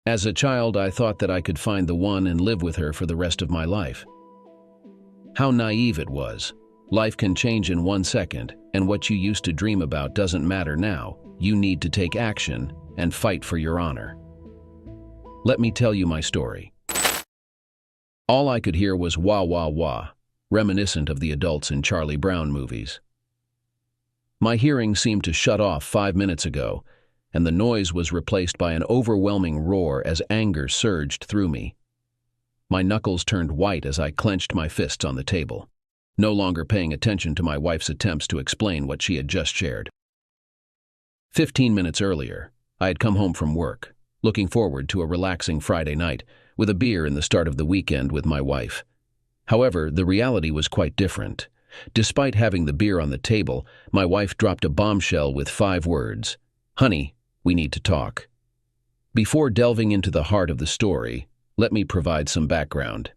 As a child, I thought that I could find the one and live with her for the rest of my life. How naive it was. Life can change in 1 second, and what you used to dream about doesn't matter now. You need to take action and fight for your honor. Let me tell you my story. All I could hear was wah wah wah, reminiscent of the adults in Charlie Brown movies. My hearing seemed to shut off 5 minutes ago, and the noise was replaced by an overwhelming roar as anger surged through me. My knuckles turned white as I clenched my fists on the table, no longer paying attention to my wife's attempts to explain what she had just shared. 15 minutes earlier, I had come home from work, looking forward to a relaxing Friday night with a beer in the start of the weekend with my wife. However, the reality was quite different. Despite having the beer on the table, my wife dropped a bombshell with 5 words. "Honey, we need to talk." Before delving into the heart of the story, let me provide some background.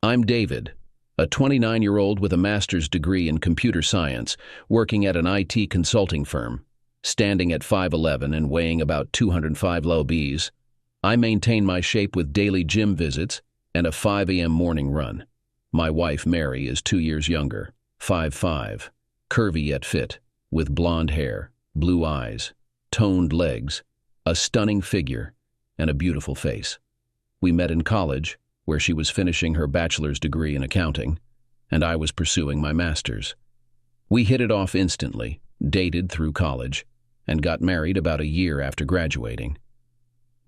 I'm David, a 29-year-old with a master's degree in computer science, working at an IT consulting firm. Standing at 5'11" and weighing about 205 lbs, I maintain my shape with daily gym visits and a 5 a.m. morning run. My wife, Mary, is 2 years younger, 5'5", curvy yet fit, with blonde hair, blue eyes, toned legs, a stunning figure, and a beautiful face. We met in college, where she was finishing her bachelor's degree in accounting, and I was pursuing my master's. We hit it off instantly, dated through college, and got married about a year after graduating.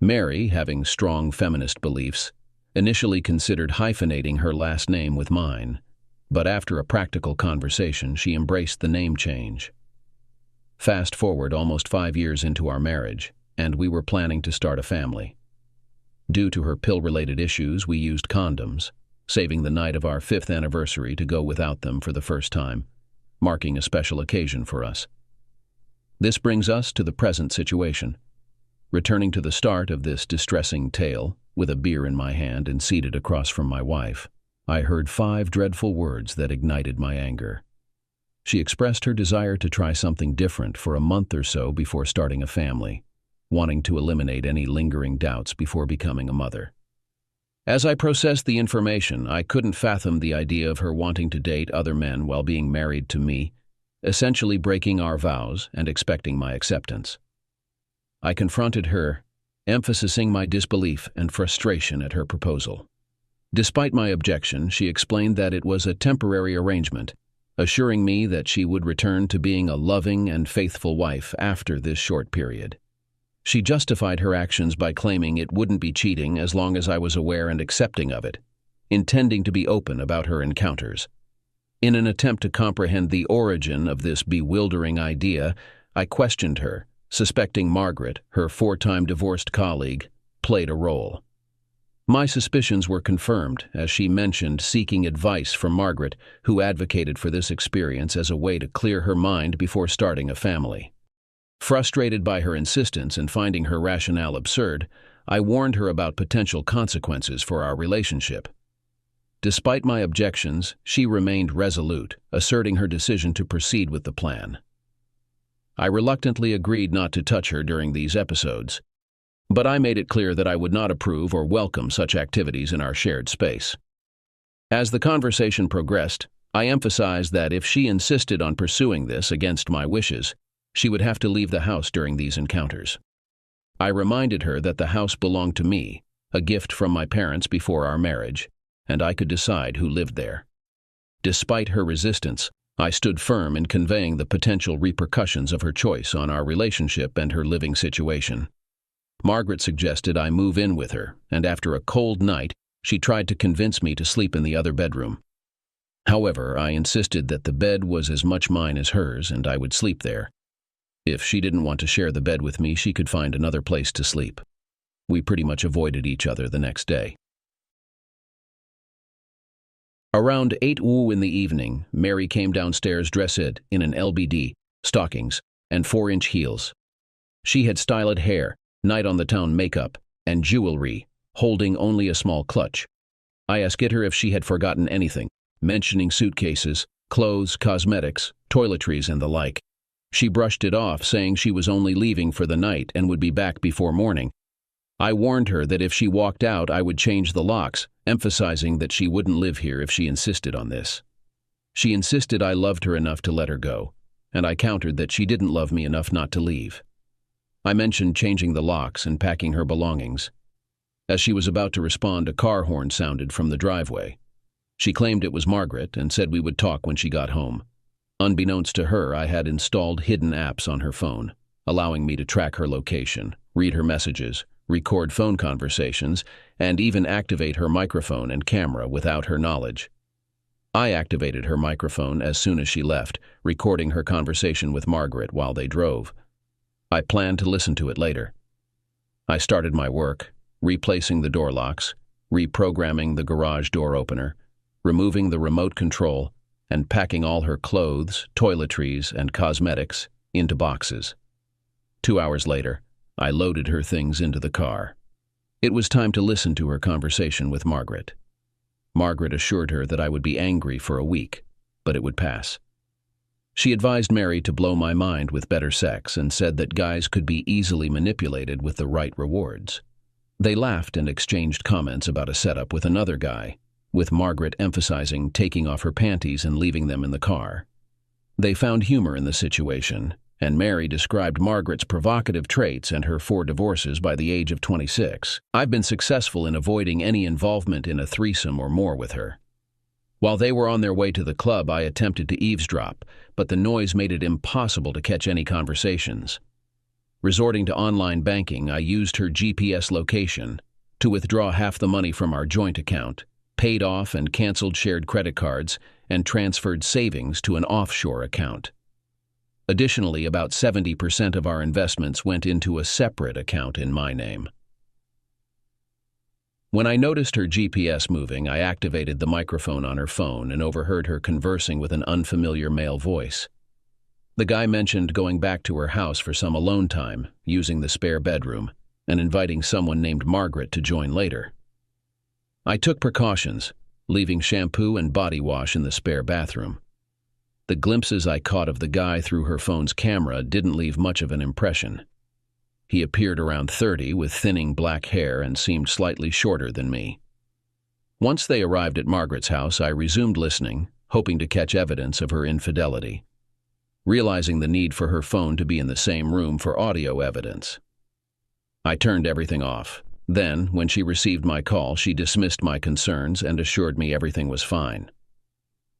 Mary, having strong feminist beliefs, initially considered hyphenating her last name with mine, but after a practical conversation, she embraced the name change. Fast forward almost 5 years into our marriage, and we were planning to start a family. Due to her pill-related issues, we used condoms, saving the night of our 5th anniversary to go without them for the first time, marking a special occasion for us. This brings us to the present situation. Returning to the start of this distressing tale, with a beer in my hand and seated across from my wife, I heard 5 dreadful words that ignited my anger. She expressed her desire to try something different for a month or so before starting a family, wanting to eliminate any lingering doubts before becoming a mother. As I processed the information, I couldn't fathom the idea of her wanting to date other men while being married to me, essentially breaking our vows and expecting my acceptance. I confronted her, emphasizing my disbelief and frustration at her proposal. Despite my objection, she explained that it was a temporary arrangement, assuring me that she would return to being a loving and faithful wife after this short period. She justified her actions by claiming it wouldn't be cheating as long as I was aware and accepting of it, intending to be open about her encounters. In an attempt to comprehend the origin of this bewildering idea, I questioned her, suspecting Margaret, her 4-time divorced colleague, played a role. My suspicions were confirmed as she mentioned seeking advice from Margaret, who advocated for this experience as a way to clear her mind before starting a family. Frustrated by her insistence and finding her rationale absurd, I warned her about potential consequences for our relationship. Despite my objections, she remained resolute, asserting her decision to proceed with the plan. I reluctantly agreed not to touch her during these episodes, but I made it clear that I would not approve or welcome such activities in our shared space. As the conversation progressed, I emphasized that if she insisted on pursuing this against my wishes, she would have to leave the house during these encounters. I reminded her that the house belonged to me, a gift from my parents before our marriage, and I could decide who lived there. Despite her resistance, I stood firm in conveying the potential repercussions of her choice on our relationship and her living situation. Margaret suggested I move in with her, and after a cold night, she tried to convince me to sleep in the other bedroom. However, I insisted that the bed was as much mine as hers and I would sleep there. If she didn't want to share the bed with me, she could find another place to sleep. We pretty much avoided each other the next day. Around 8 in the evening, Mary came downstairs dressed in an LBD, stockings, and 4-inch heels. She had styled hair, night-on-the-town makeup, and jewelry, holding only a small clutch. I asked her if she had forgotten anything, mentioning suitcases, clothes, cosmetics, toiletries, and the like. She brushed it off, saying she was only leaving for the night and would be back before morning. I warned her that if she walked out, I would change the locks, emphasizing that she wouldn't live here if she insisted on this. She insisted I loved her enough to let her go, and I countered that she didn't love me enough not to leave. I mentioned changing the locks and packing her belongings. As she was about to respond, a car horn sounded from the driveway. She claimed it was Margaret and said we would talk when she got home. Unbeknownst to her, I had installed hidden apps on her phone, allowing me to track her location, read her messages, record phone conversations, and even activate her microphone and camera without her knowledge. I activated her microphone as soon as she left, recording her conversation with Margaret while they drove. I planned to listen to it later. I started my work, replacing the door locks, reprogramming the garage door opener, removing the remote control, and packing all her clothes, toiletries, and cosmetics into boxes. 2 hours later, I loaded her things into the car. It was time to listen to her conversation with Margaret. Margaret assured her that I would be angry for a week, but it would pass. She advised Mary to blow my mind with better sex and said that guys could be easily manipulated with the right rewards. They laughed and exchanged comments about a setup with another guy, with Margaret emphasizing taking off her panties and leaving them in the car. They found humor in the situation, and Mary described Margaret's provocative traits and her 4 divorces by the age of 26. I've been successful in avoiding any involvement in a threesome or more with her. While they were on their way to the club, I attempted to eavesdrop, but the noise made it impossible to catch any conversations. Resorting to online banking, I used her GPS location to withdraw half the money from our joint account, paid off and canceled shared credit cards, and transferred savings to an offshore account. Additionally, about 70% of our investments went into a separate account in my name. When I noticed her GPS moving, I activated the microphone on her phone and overheard her conversing with an unfamiliar male voice. The guy mentioned going back to her house for some alone time, using the spare bedroom, and inviting someone named Margaret to join later. I took precautions, leaving shampoo and body wash in the spare bathroom. The glimpses I caught of the guy through her phone's camera didn't leave much of an impression. He appeared around 30 with thinning black hair and seemed slightly shorter than me. Once they arrived at Margaret's house, I resumed listening, hoping to catch evidence of her infidelity, realizing the need for her phone to be in the same room for audio evidence. I turned everything off. Then, when she received my call, she dismissed my concerns and assured me everything was fine.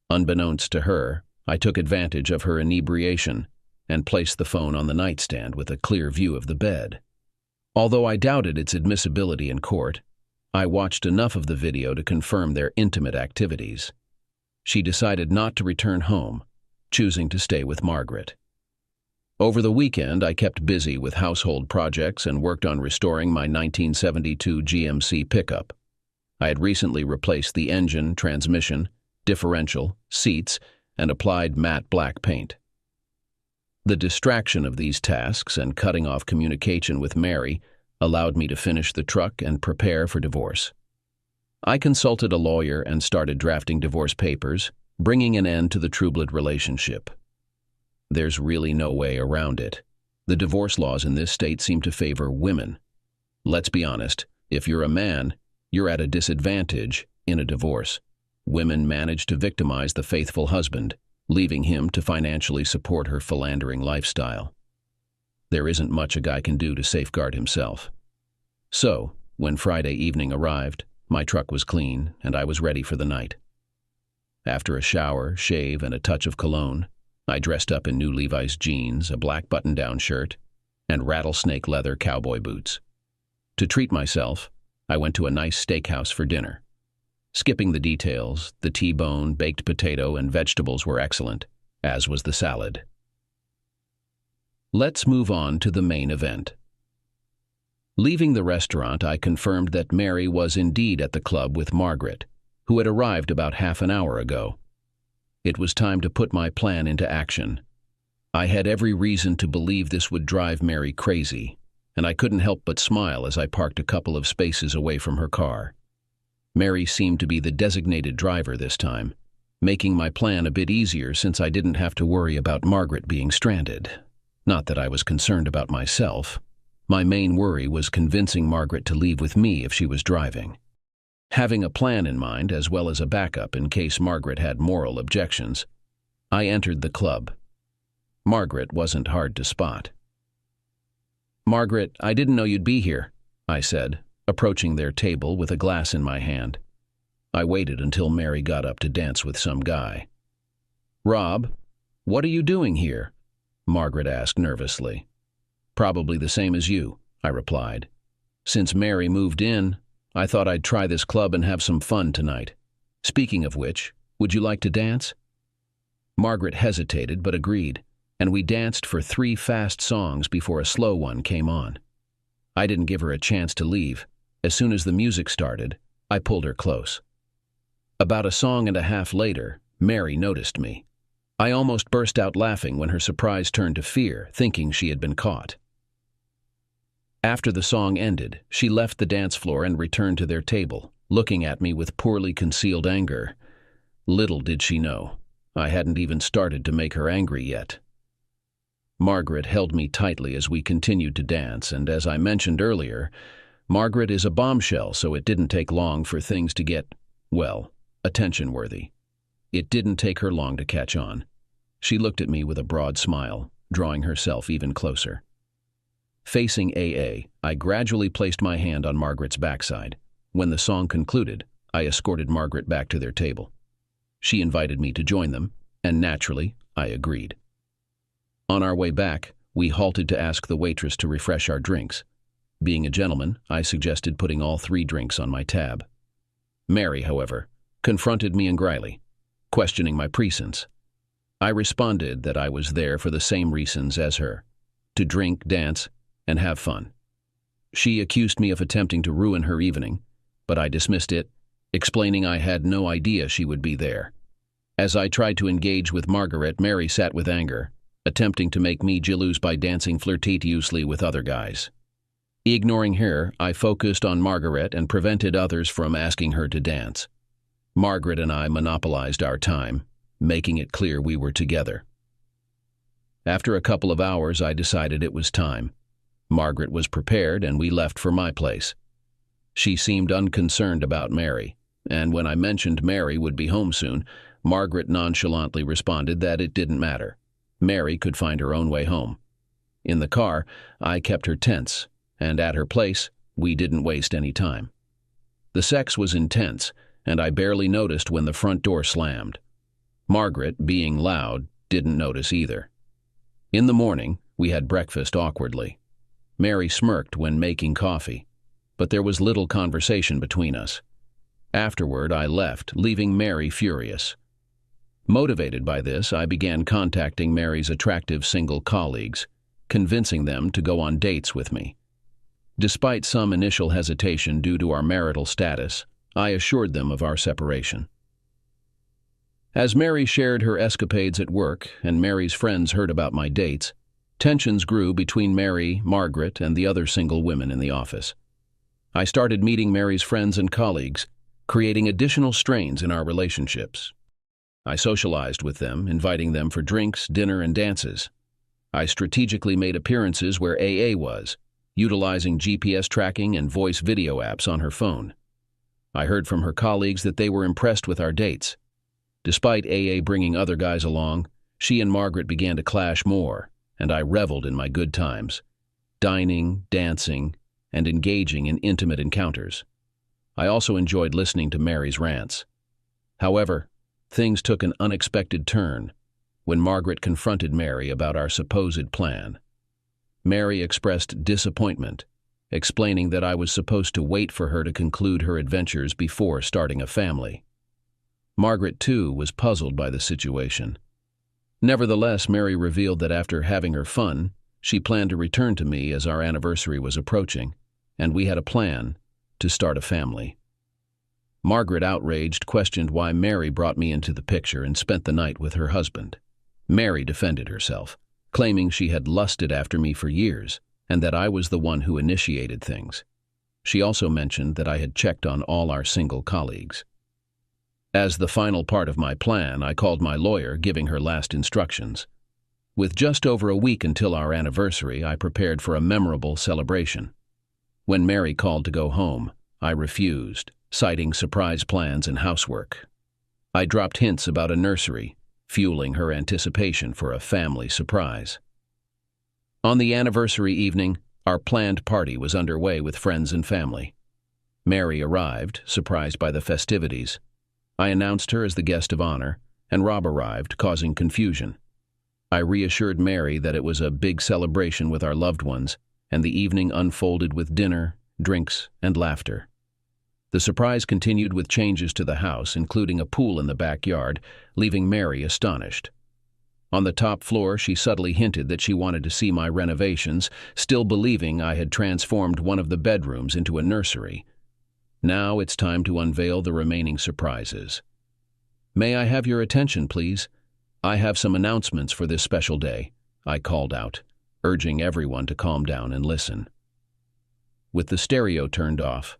Unbeknownst to her, I took advantage of her inebriation and placed the phone on the nightstand with a clear view of the bed. Although I doubted its admissibility in court, I watched enough of the video to confirm their intimate activities. She decided not to return home, choosing to stay with Margaret. Over the weekend, I kept busy with household projects and worked on restoring my 1972 GMC pickup. I had recently replaced the engine, transmission, differential, seats, and applied matte black paint. The distraction of these tasks and cutting off communication with Mary allowed me to finish the truck and prepare for divorce. I consulted a lawyer and started drafting divorce papers, bringing an end to the troubled relationship. There's really no way around it. The divorce laws in this state seem to favor women. Let's be honest, if you're a man, you're at a disadvantage in a divorce. Women manage to victimize the faithful husband, leaving him to financially support her philandering lifestyle. There isn't much a guy can do to safeguard himself. So, when Friday evening arrived, my truck was clean and I was ready for the night. After a shower, shave, and a touch of cologne, I dressed up in new Levi's jeans, a black button-down shirt, and rattlesnake leather cowboy boots. To treat myself, I went to a nice steakhouse for dinner. Skipping the details, the T-bone, baked potato, and vegetables were excellent, as was the salad. Let's move on to the main event. Leaving the restaurant, I confirmed that Mary was indeed at the club with Margaret, who had arrived about half an hour ago. It was time to put my plan into action. I had every reason to believe this would drive Mary crazy, and I couldn't help but smile as I parked a couple of spaces away from her car. Mary seemed to be the designated driver this time, making my plan a bit easier since I didn't have to worry about Margaret being stranded. Not that I was concerned about myself. My main worry was convincing Margaret to leave with me if she was driving. Having a plan in mind, as well as a backup in case Margaret had moral objections, I entered the club. Margaret wasn't hard to spot. "Margaret, I didn't know you'd be here," I said, approaching their table with a glass in my hand. I waited until Mary got up to dance with some guy. "Rob, what are you doing here?" Margaret asked nervously. "Probably the same as you," I replied. "Since Mary moved in, I thought I'd try this club and have some fun tonight. Speaking of which, would you like to dance?" Margaret hesitated but agreed, and we danced for 3 fast songs before a slow one came on. I didn't give her a chance to leave. As soon as the music started, I pulled her close. About a song and a half later, Mary noticed me. I almost burst out laughing when her surprise turned to fear, thinking she had been caught. After the song ended, she left the dance floor and returned to their table, looking at me with poorly concealed anger. Little did she know, I hadn't even started to make her angry yet. Margaret held me tightly as we continued to dance, and as I mentioned earlier, Margaret is a bombshell, so it didn't take long for things to get, well, attention-worthy. It didn't take her long to catch on. She looked at me with a broad smile, drawing herself even closer. Facing AA, I gradually placed my hand on Margaret's backside. When the song concluded, I escorted Margaret back to their table. She invited me to join them, and naturally, I agreed. On our way back, we halted to ask the waitress to refresh our drinks. Being a gentleman, I suggested putting all 3 drinks on my tab. Mary, however, confronted me angrily, questioning my presence. I responded that I was there for the same reasons as her, to drink, dance, and have fun. She accused me of attempting to ruin her evening, but I dismissed it, explaining I had no idea she would be there. As I tried to engage with Margaret, Mary sat with anger, attempting to make me jealous by dancing flirtatiously with other guys. Ignoring her, I focused on Margaret and prevented others from asking her to dance. Margaret and I monopolized our time, making it clear we were together. After a couple of hours, I decided it was time. Margaret was prepared, and we left for my place. She seemed unconcerned about Mary, and when I mentioned Mary would be home soon, Margaret nonchalantly responded that it didn't matter. Mary could find her own way home. In the car, I kept her tense, and at her place, we didn't waste any time. The sex was intense, and I barely noticed when the front door slammed. Margaret, being loud, didn't notice either. In the morning, we had breakfast awkwardly. Mary smirked when making coffee, but there was little conversation between us. Afterward, I left, leaving Mary furious. Motivated by this, I began contacting Mary's attractive single colleagues, convincing them to go on dates with me. Despite some initial hesitation due to our marital status, I assured them of our separation. As Mary shared her escapades at work and Mary's friends heard about my dates, tensions grew between Mary, Margaret, and the other single women in the office. I started meeting Mary's friends and colleagues, creating additional strains in our relationships. I socialized with them, inviting them for drinks, dinner, and dances. I strategically made appearances where AA was, utilizing GPS tracking and voice video apps on her phone. I heard from her colleagues that they were impressed with our dates. Despite AA bringing other guys along, she and Margaret began to clash more, and I reveled in my good times, dining, dancing, and engaging in intimate encounters. I also enjoyed listening to Mary's rants. However, things took an unexpected turn when Margaret confronted Mary about our supposed plan. Mary expressed disappointment, explaining that I was supposed to wait for her to conclude her adventures before starting a family. Margaret, too, was puzzled by the situation. Nevertheless, Mary revealed that after having her fun, she planned to return to me as our anniversary was approaching, and we had a plan to start a family. Margaret, outraged, questioned why Mary brought me into the picture and spent the night with her husband. Mary defended herself, claiming she had lusted after me for years and that I was the one who initiated things. She also mentioned that I had checked on all our single colleagues. As the final part of my plan, I called my lawyer, giving her last instructions. With just over a week until our anniversary, I prepared for a memorable celebration. When Mary called to go home, I refused, citing surprise plans and housework. I dropped hints about a nursery, fueling her anticipation for a family surprise. On the anniversary evening, our planned party was underway with friends and family. Mary arrived, surprised by the festivities. I announced her as the guest of honor, and Rob arrived, causing confusion. I reassured Mary that it was a big celebration with our loved ones, and the evening unfolded with dinner, drinks, and laughter. The surprise continued with changes to the house, including a pool in the backyard, leaving Mary astonished. On the top floor, she subtly hinted that she wanted to see my renovations, still believing I had transformed one of the bedrooms into a nursery. Now it's time to unveil the remaining surprises. "May I have your attention, please? I have some announcements for this special day," I called out, urging everyone to calm down and listen. With the stereo turned off,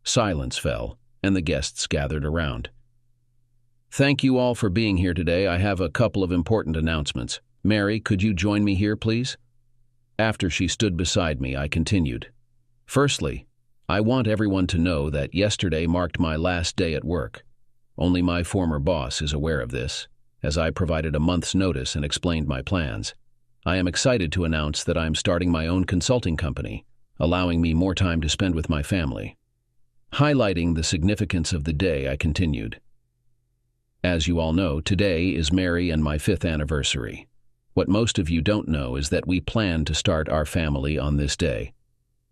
silence fell, and the guests gathered around. "Thank you all for being here today. I have a couple of important announcements. Mary, could you join me here, please?" After she stood beside me, I continued. "Firstly, I want everyone to know that yesterday marked my last day at work. Only my former boss is aware of this, as I provided a month's notice and explained my plans. I am excited to announce that I am starting my own consulting company, allowing me more time to spend with my family." Highlighting the significance of the day, I continued. "As you all know, today is Mary and my 5th anniversary. What most of you don't know is that we plan to start our family on this day.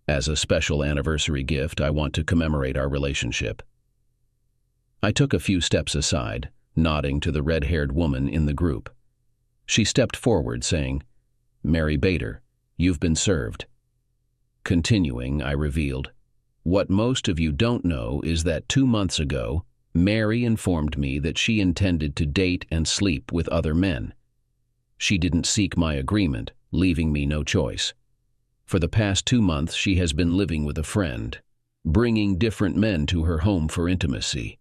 As a special anniversary gift, I want to commemorate our relationship." I took a few steps aside, nodding to the red-haired woman in the group. She stepped forward, saying, "Mary Bader, you've been served." Continuing, I revealed, "What most of you don't know is that 2 months ago, Mary informed me that she intended to date and sleep with other men. She didn't seek my agreement, leaving me no choice. For the past 2 months, she has been living with a friend, bringing different men to her home for intimacy.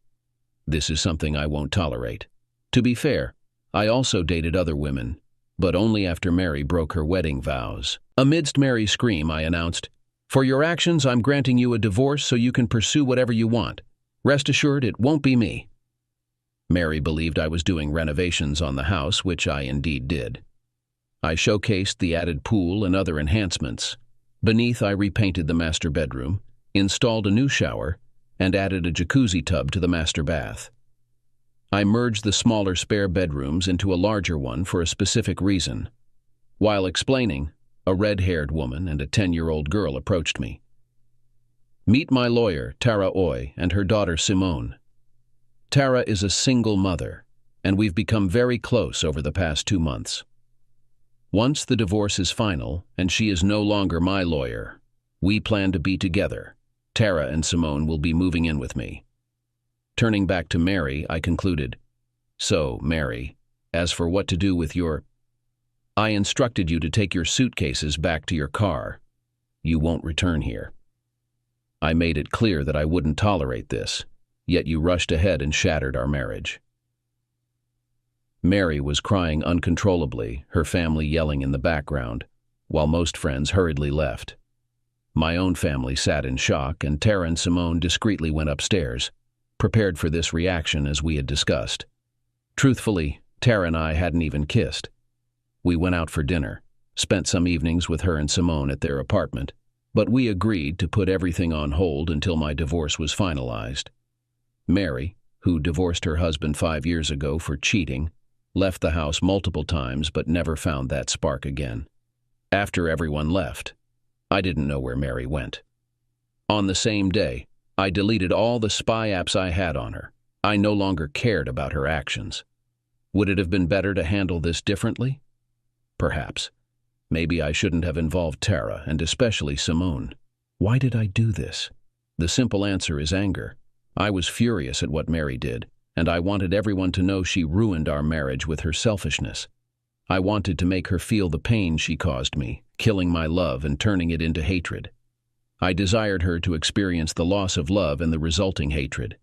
This is something I won't tolerate. To be fair, I also dated other women, but only after Mary broke her wedding vows." Amidst Mary's scream, I announced, "For your actions, I'm granting you a divorce so you can pursue whatever you want. Rest assured, it won't be me." Mary believed I was doing renovations on the house, which I indeed did. I showcased the added pool and other enhancements. Beneath, I repainted the master bedroom, installed a new shower, and added a jacuzzi tub to the master bath. I merged the smaller spare bedrooms into a larger one for a specific reason. While explaining, a red-haired woman and a 10-year-old girl approached me. "Meet my lawyer, Tara Oy, and her daughter Simone. Tara is a single mother, and we've become very close over the past 2 months. Once the divorce is final, and she is no longer my lawyer, we plan to be together. Tara and Simone will be moving in with me." Turning back to Mary, I concluded, "So, Mary, as for what to do with your... I instructed you to take your suitcases back to your car. You won't return here. I made it clear that I wouldn't tolerate this, yet you rushed ahead and shattered our marriage." Mary was crying uncontrollably, her family yelling in the background, while most friends hurriedly left. My own family sat in shock, and Tara and Simone discreetly went upstairs, prepared for this reaction as we had discussed. Truthfully, Tara and I hadn't even kissed. We went out for dinner, spent some evenings with her and Simone at their apartment, but we agreed to put everything on hold until my divorce was finalized. Mary, who divorced her husband 5 years ago for cheating, left the house multiple times but never found that spark again. After everyone left, I didn't know where Mary went. On the same day, I deleted all the spy apps I had on her. I no longer cared about her actions. Would it have been better to handle this differently? Perhaps. Maybe I shouldn't have involved Tara, and especially Simone. Why did I do this? The simple answer is anger. I was furious at what Mary did, and I wanted everyone to know she ruined our marriage with her selfishness. I wanted to make her feel the pain she caused me, killing my love and turning it into hatred. I desired her to experience the loss of love and the resulting hatred.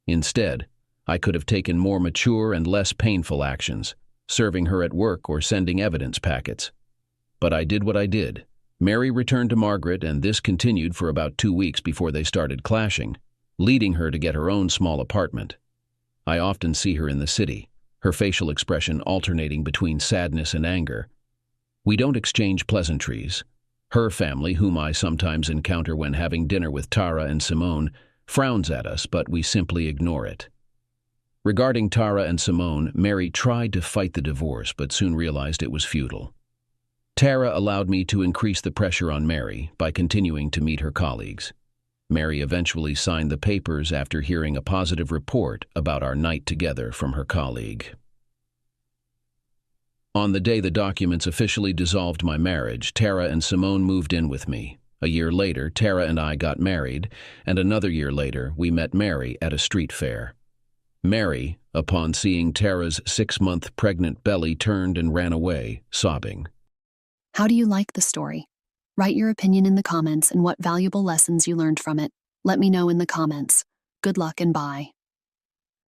Instead, I could have taken more mature and less painful actions, serving her at work or sending evidence packets. But I did what I did. Mary returned to Margaret, and this continued for about 2 weeks before they started clashing, leading her to get her own small apartment. I often see her in the city, her facial expression alternating between sadness and anger. We don't exchange pleasantries. Her family, whom I sometimes encounter when having dinner with Tara and Simone, frowns at us, but we simply ignore it. Regarding Tara and Simone, Mary tried to fight the divorce but soon realized it was futile. Tara allowed me to increase the pressure on Mary by continuing to meet her colleagues. Mary eventually signed the papers after hearing a positive report about our night together from her colleague. On the day the documents officially dissolved my marriage, Tara and Simone moved in with me. A year later, Tara and I got married, and another year later, we met Mary at a street fair. Mary, upon seeing Tara's 6-month pregnant belly, turned and ran away, sobbing. How do you like the story? Write your opinion in the comments and what valuable lessons you learned from it. Let me know in the comments. Good luck and bye.